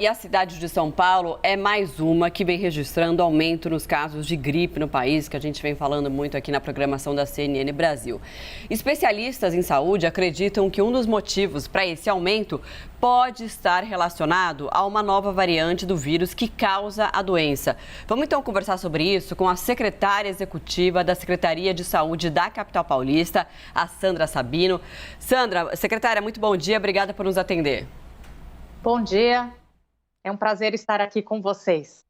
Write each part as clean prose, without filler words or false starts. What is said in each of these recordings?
E a cidade de São Paulo é mais uma que vem registrando aumento nos casos de gripe no país, que a gente vem falando muito aqui na programação da CNN Brasil. Especialistas em saúde acreditam que um dos motivos para esse aumento pode estar relacionado a uma nova variante do vírus que causa a doença. Vamos então conversar sobre isso com a secretária executiva da Secretaria de Saúde da capital paulista, a Sandra Sabino. Sandra, secretária, muito bom dia, obrigada por nos atender. Bom dia. É um prazer estar aqui com vocês.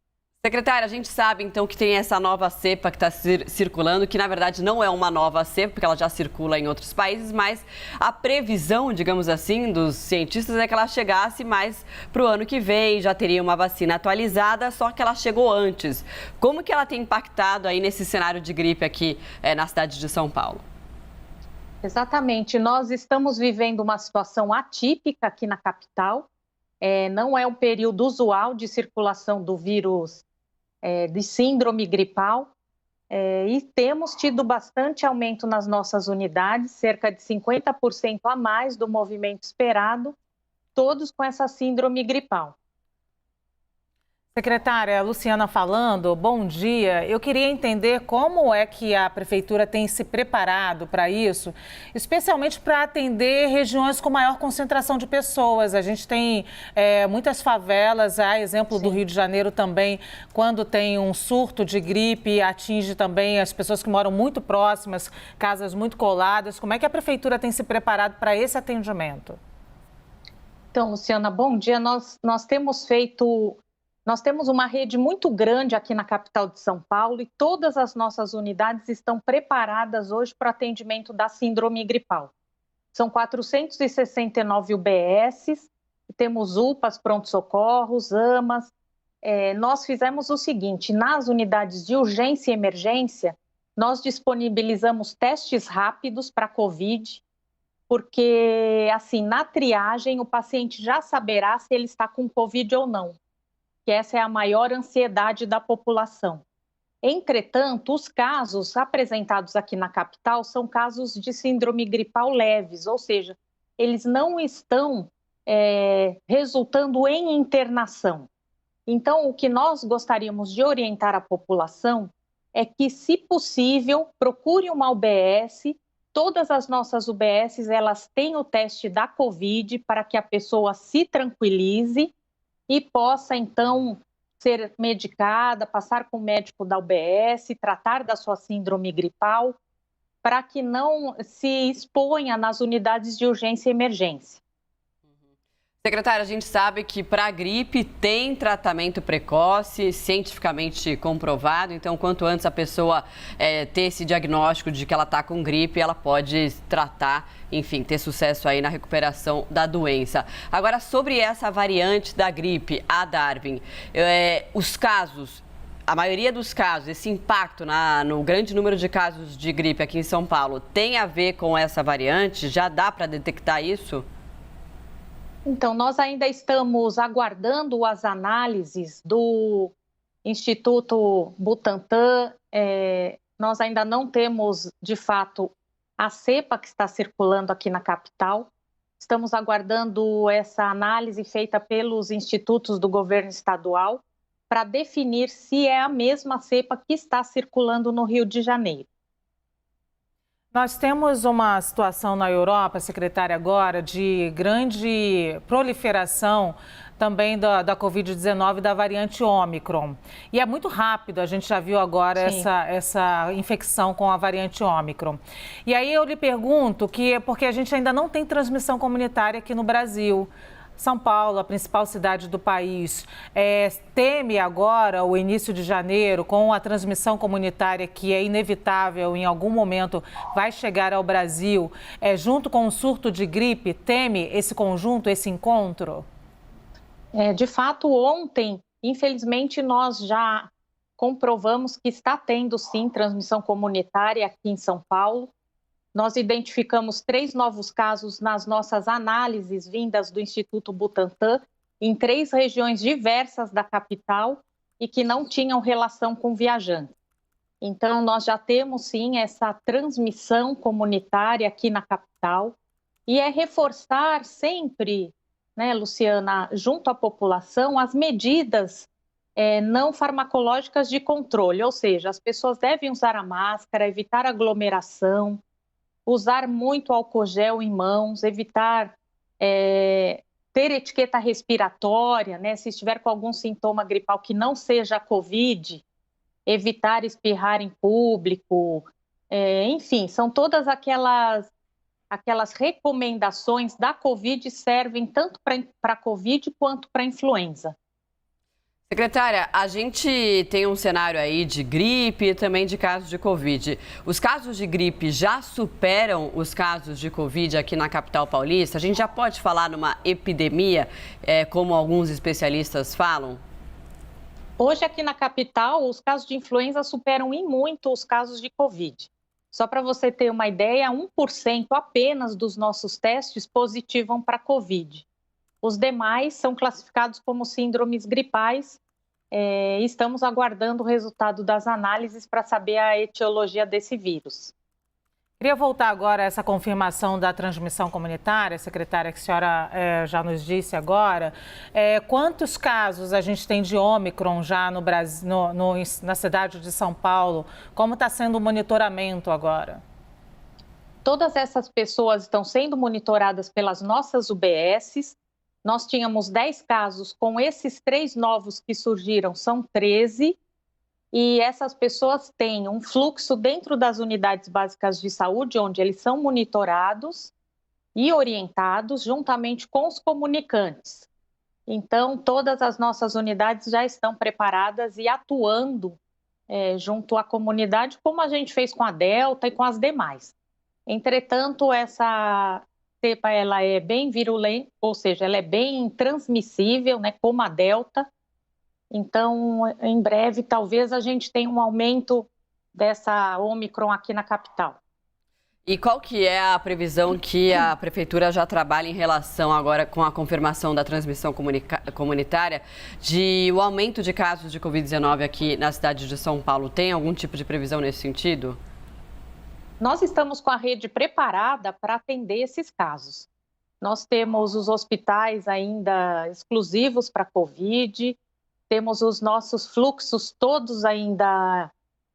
Secretária, a gente sabe então que tem essa nova cepa que está circulando, que na verdade não é uma nova cepa, porque ela já circula em outros países, mas a previsão, digamos assim, dos cientistas é que ela chegasse mais para o ano que vem, já teria uma vacina atualizada, só que ela chegou antes. Como que ela tem impactado aí nesse cenário de gripe aqui na cidade de São Paulo? Exatamente, nós estamos vivendo uma situação atípica aqui na capital. Não é um período usual de circulação do vírus de síndrome gripal e temos tido bastante aumento nas nossas unidades, cerca de 50% a mais do movimento esperado, todos com essa síndrome gripal. Secretária, Luciana falando, bom dia. Eu queria entender como é que a Prefeitura tem se preparado para isso, especialmente para atender regiões com maior concentração de pessoas. A gente tem muitas favelas, a exemplo do Rio de Janeiro também, quando tem um surto de gripe, atinge também as pessoas que moram muito próximas, casas muito coladas. Como é que a Prefeitura tem se preparado para esse atendimento? Então, Luciana, bom dia. Nós temos uma rede muito grande aqui na capital de São Paulo e todas as nossas unidades estão preparadas hoje para o atendimento da síndrome gripal. São 469 UBSs, temos UPAs, pronto-socorros, AMAs. Nós fizemos o seguinte, nas unidades de urgência e emergência, nós disponibilizamos testes rápidos para COVID, porque assim, na triagem o paciente já saberá se ele está com COVID ou não. Que essa é a maior ansiedade da população. Entretanto, os casos apresentados aqui na capital são casos de síndrome gripal leves, ou seja, eles não estão resultando em internação. Então, o que nós gostaríamos de orientar a população é que, se possível, procure uma UBS. Todas as nossas UBSs, elas têm o teste da COVID para que a pessoa se tranquilize e possa, então, ser medicada, passar com o médico da UBS, tratar da sua síndrome gripal, para que não se exponha nas unidades de urgência e emergência. Secretária, a gente sabe que para a gripe tem tratamento precoce, cientificamente comprovado, então quanto antes a pessoa ter esse diagnóstico de que ela está com gripe, ela pode tratar, enfim, ter sucesso aí na recuperação da doença. Agora, sobre essa variante da gripe, a Darwin, os casos, a maioria dos casos, esse impacto no grande número de casos de gripe aqui em São Paulo, tem a ver com essa variante? Já dá para detectar isso? Então, nós ainda estamos aguardando as análises do Instituto Butantan. Nós ainda não temos, de fato, a cepa que está circulando aqui na capital. Estamos aguardando essa análise feita pelos institutos do governo estadual para definir se é a mesma cepa que está circulando no Rio de Janeiro. Nós temos uma situação na Europa, secretária, agora, de grande proliferação também da Covid-19 da variante Ômicron. E é muito rápido, a gente já viu agora essa infecção com a variante Ômicron. E aí eu lhe pergunto, porque a gente ainda não tem transmissão comunitária aqui no Brasil. São Paulo, a principal cidade do país, teme agora o início de janeiro com a transmissão comunitária que é inevitável, em algum momento vai chegar ao Brasil, junto com o surto de gripe, teme esse conjunto, esse encontro? De fato, ontem, infelizmente, nós já comprovamos que está tendo, sim, transmissão comunitária aqui em São Paulo. Nós identificamos 3 novos casos nas nossas análises vindas do Instituto Butantan, em 3 regiões diversas da capital e que não tinham relação com viajantes. Então, nós já temos, sim, essa transmissão comunitária aqui na capital e é reforçar sempre né, Luciana, junto à população, as medidas não farmacológicas de controle, ou seja, as pessoas devem usar a máscara, evitar aglomeração, usar muito álcool gel em mãos, evitar ter etiqueta respiratória, né, se estiver com algum sintoma gripal que não seja a Covid, evitar espirrar em público, enfim, são todas aquelas recomendações da Covid servem tanto para a Covid quanto para a influenza. Secretária, a gente tem um cenário aí de gripe e também de casos de Covid. Os casos de gripe já superam os casos de Covid aqui na capital paulista? A gente já pode falar numa epidemia, como alguns especialistas falam? Hoje aqui na capital, os casos de influenza superam em muito os casos de Covid. Só para você ter uma ideia, 1% apenas dos nossos testes positivam para Covid. Os demais são classificados como síndromes gripais. Estamos aguardando o resultado das análises para saber a etiologia desse vírus. Queria voltar agora a essa confirmação da transmissão comunitária, secretária, que a senhora já nos disse agora. Quantos casos a gente tem de Ômicron já no Brasil, na cidade de São Paulo? Como está sendo o monitoramento agora? Todas essas pessoas estão sendo monitoradas pelas nossas UBSs. Nós tínhamos 10 casos, com esses 3 novos que surgiram, são 13. E essas pessoas têm um fluxo dentro das unidades básicas de saúde, onde eles são monitorados e orientados juntamente com os comunicantes. Então, todas as nossas unidades já estão preparadas e atuando junto à comunidade, como a gente fez com a Delta e com as demais. Entretanto, essa cepa ela é bem virulenta, ou seja, ela é bem transmissível, né, como a Delta. Então, em breve, talvez a gente tenha um aumento dessa Ômicron aqui na capital. E qual que é a previsão que a Prefeitura já trabalha em relação agora com a confirmação da transmissão comunitária de o aumento de casos de Covid-19 aqui na cidade de São Paulo? Tem algum tipo de previsão nesse sentido? Nós estamos com a rede preparada para atender esses casos. Nós temos os hospitais ainda exclusivos para Covid, temos os nossos fluxos todos ainda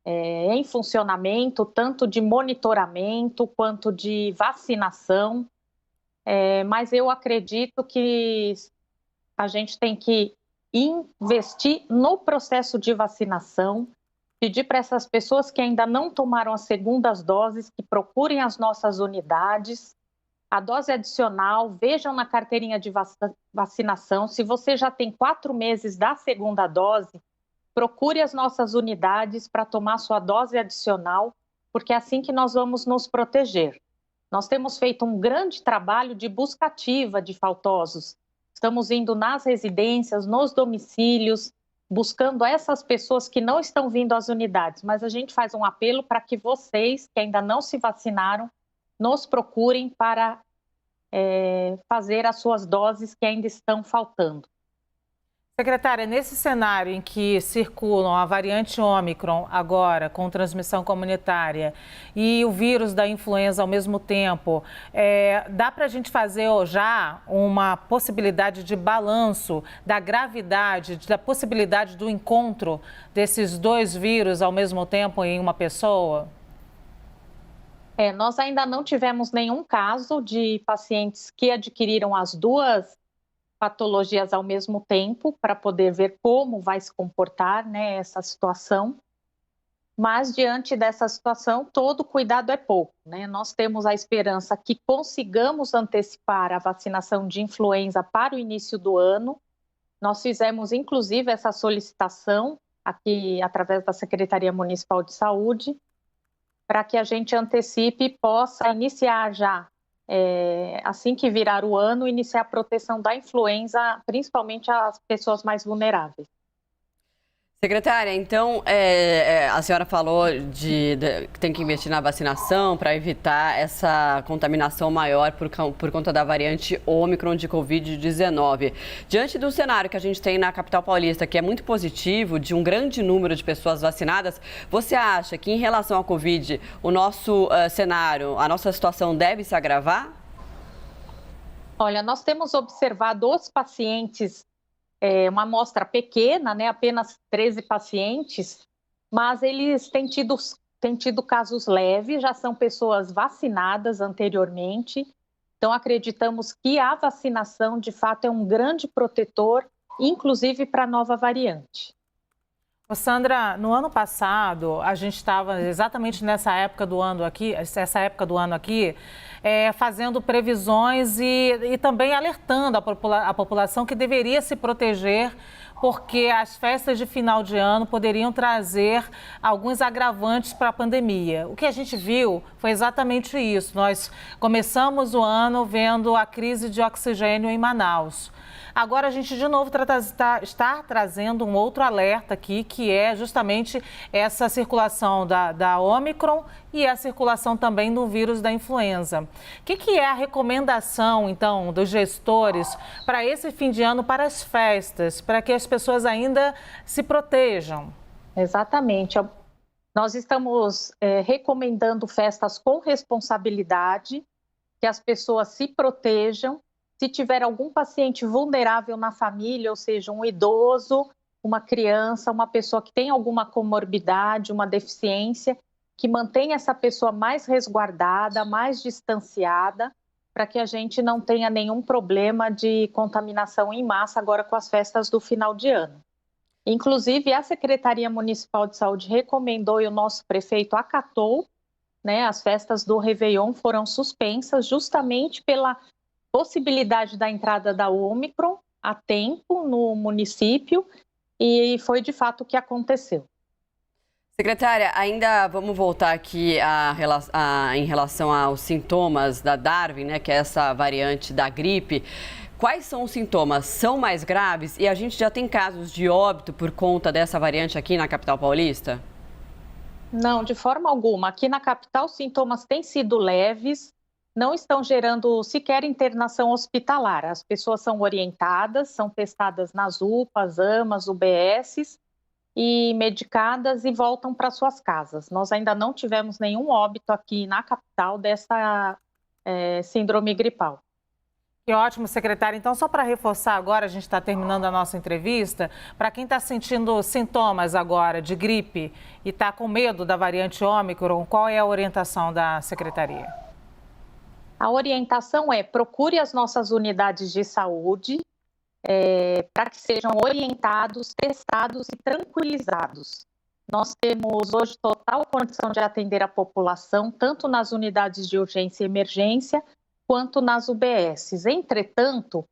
em funcionamento, tanto de monitoramento quanto de vacinação, mas eu acredito que a gente tem que investir no processo de vacinação, pedir para essas pessoas que ainda não tomaram as segundas doses, que procurem as nossas unidades, a dose adicional, vejam na carteirinha de vacinação. Se você já tem 4 meses da segunda dose, procure as nossas unidades para tomar sua dose adicional, porque é assim que nós vamos nos proteger. Nós temos feito um grande trabalho de busca ativa de faltosos. Estamos indo nas residências, nos domicílios, buscando essas pessoas que não estão vindo às unidades, mas a gente faz um apelo para que vocês, que ainda não se vacinaram, nos procurem para fazer as suas doses que ainda estão faltando. Secretária, nesse cenário em que circulam a variante Ômicron agora com transmissão comunitária e o vírus da influenza ao mesmo tempo, dá para a gente fazer já uma possibilidade de balanço da gravidade, da possibilidade do encontro desses 2 vírus ao mesmo tempo em uma pessoa? Nós ainda não tivemos nenhum caso de pacientes que adquiriram as 2 patologias ao mesmo tempo, para poder ver como vai se comportar, né, essa situação. Mas, diante dessa situação, todo cuidado é pouco, né? Nós temos a esperança que consigamos antecipar a vacinação de influenza para o início do ano. Nós fizemos, inclusive, essa solicitação aqui, através da Secretaria Municipal de Saúde, para que a gente antecipe e possa iniciar já, assim que virar o ano, iniciar a proteção da influenza, principalmente as pessoas mais vulneráveis. Secretária, então, a senhora falou que tem que investir na vacinação para evitar essa contaminação maior por conta da variante Ômicron de Covid-19. Diante do cenário que a gente tem na capital paulista, que é muito positivo, de um grande número de pessoas vacinadas, você acha que, em relação à Covid, o nosso cenário, a nossa situação deve se agravar? Olha, nós temos observado os pacientes, uma amostra pequena, né, apenas 13 pacientes, mas eles têm tido casos leves, já são pessoas vacinadas anteriormente, então acreditamos que a vacinação, de fato, é um grande protetor, inclusive para a nova variante. Ô Sandra, no ano passado, a gente estava exatamente nessa época do ano aqui, fazendo previsões e também alertando a população que deveria se proteger, porque as festas de final de ano poderiam trazer alguns agravantes para a pandemia. O que a gente viu foi exatamente isso. Nós começamos o ano vendo a crise de oxigênio em Manaus. Agora a gente de novo está trazendo um outro alerta aqui, que é justamente essa circulação da Ômicron e a circulação também do vírus da influenza. O que é a recomendação, então, dos gestores para esse fim de ano, para as festas, para que as pessoas ainda se protejam? Exatamente. Nós estamos recomendando festas com responsabilidade, que as pessoas se protejam. Se tiver algum paciente vulnerável na família, ou seja, um idoso, uma criança, uma pessoa que tem alguma comorbidade, uma deficiência, que mantenha essa pessoa mais resguardada, mais distanciada, para que a gente não tenha nenhum problema de contaminação em massa agora com as festas do final de ano. Inclusive, a Secretaria Municipal de Saúde recomendou e o nosso prefeito acatou, né, as festas do Réveillon foram suspensas justamente pela possibilidade da entrada da Ômicron a tempo no município e foi de fato o que aconteceu. Secretária, ainda vamos voltar aqui em relação aos sintomas da Darwin, né, que é essa variante da gripe. Quais são os sintomas? São mais graves? E a gente já tem casos de óbito por conta dessa variante aqui na capital paulista? Não, de forma alguma. Aqui na capital, os sintomas têm sido leves, não estão gerando sequer internação hospitalar. As pessoas são orientadas, são testadas nas UPAs, AMAs, UBSs e medicadas e voltam para suas casas. Nós ainda não tivemos nenhum óbito aqui na capital dessa síndrome gripal. Que ótimo, secretária. Então, só para reforçar agora, a gente está terminando a nossa entrevista, para quem está sentindo sintomas agora de gripe e está com medo da variante Ômicron, qual é a orientação da secretaria? A orientação é: procure as nossas unidades de saúde para que sejam orientados, testados e tranquilizados. Nós temos hoje total condição de atender a população, tanto nas unidades de urgência e emergência, quanto nas UBSs. Entretanto,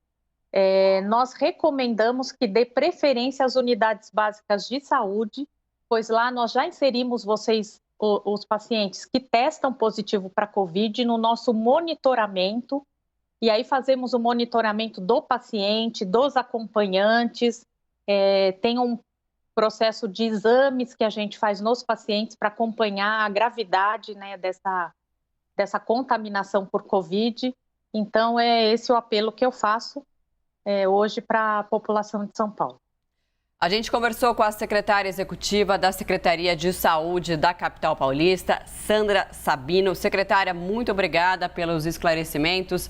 nós recomendamos que dê preferência às unidades básicas de saúde, pois lá nós já inserimos os pacientes que testam positivo para Covid no nosso monitoramento, e aí fazemos o monitoramento do paciente, dos acompanhantes, tem um processo de exames que a gente faz nos pacientes para acompanhar a gravidade, né, dessa contaminação por Covid. Então, é esse o apelo que eu faço hoje para a população de São Paulo. A gente conversou com a secretária executiva da Secretaria de Saúde da capital paulista, Sandra Sabino. Secretária, muito obrigada pelos esclarecimentos.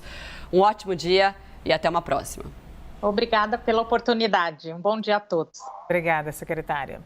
Um ótimo dia e até uma próxima. Obrigada pela oportunidade. Um bom dia a todos. Obrigada, secretária.